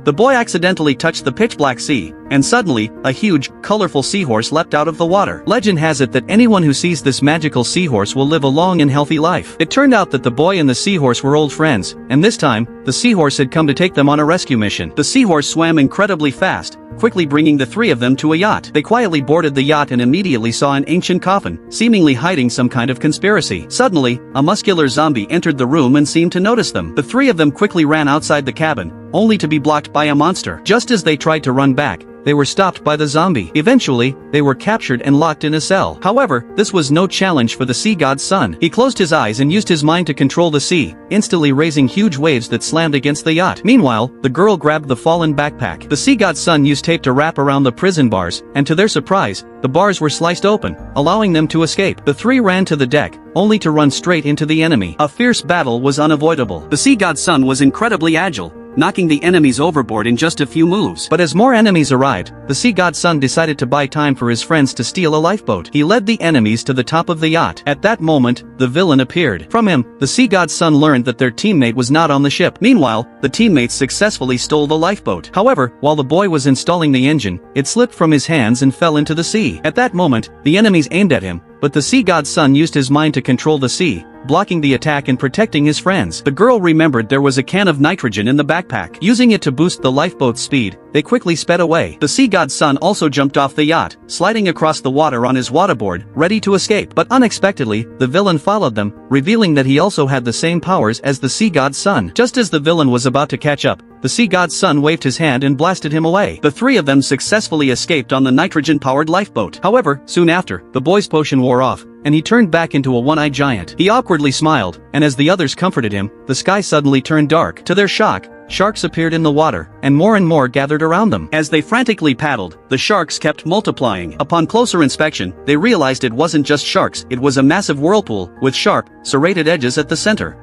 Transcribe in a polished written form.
The boy accidentally touched the pitch-black sea, and suddenly, a huge, colorful seahorse leapt out of the water. Legend has it that anyone who sees this magical seahorse will live a long and healthy life. It turned out that the boy and the seahorse were old friends, and this time, the seahorse had come to take them on a rescue mission. The seahorse swam incredibly fast, quickly bringing the three of them to a yacht. They quietly boarded the yacht and immediately saw an ancient coffin, seemingly hiding some kind of conspiracy. Suddenly, a muscular zombie entered the room and seemed to notice them. The three of them quickly ran outside the cabin, only to be blocked by a monster. Just as they tried to run back, they were stopped by the zombie. Eventually, they were captured and locked in a cell. However, this was no challenge for the sea god's son. He closed his eyes and used his mind to control the sea, instantly raising huge waves that slammed against the yacht. Meanwhile, the girl grabbed the fallen backpack. The sea god's son used tape to wrap around the prison bars, and to their surprise, the bars were sliced open, allowing them to escape. The three ran to the deck, only to run straight into the enemy. A fierce battle was unavoidable. The sea god's son was incredibly agile, knocking the enemies overboard in just a few moves. But as more enemies arrived, the sea god's son decided to buy time for his friends to steal a lifeboat. He led the enemies to the top of the yacht. At that moment, the villain appeared. From him, the sea god's son learned that their teammate was not on the ship. Meanwhile, the teammates successfully stole the lifeboat. However, while the boy was installing the engine, it slipped from his hands and fell into the sea. At that moment, the enemies aimed at him, but the sea god's son used his mind to control the sea, blocking the attack and protecting his friends. The girl remembered there was a can of nitrogen in the backpack. Using it to boost the lifeboat's speed, they quickly sped away. The sea god's son also jumped off the yacht, sliding across the water on his waterboard, ready to escape. But unexpectedly, the villain followed them, revealing that he also had the same powers as the sea god's son. Just as the villain was about to catch up, the sea god's son waved his hand and blasted him away. The three of them successfully escaped on the nitrogen-powered lifeboat. However, soon after, the boy's potion wore off, and he turned back into a one-eyed giant. He awkwardly smiled, and as the others comforted him, the sky suddenly turned dark. To their shock, sharks appeared in the water, and more gathered around them. As they frantically paddled, the sharks kept multiplying. Upon closer inspection, they realized it wasn't just sharks, it was a massive whirlpool, with sharp, serrated edges at the center.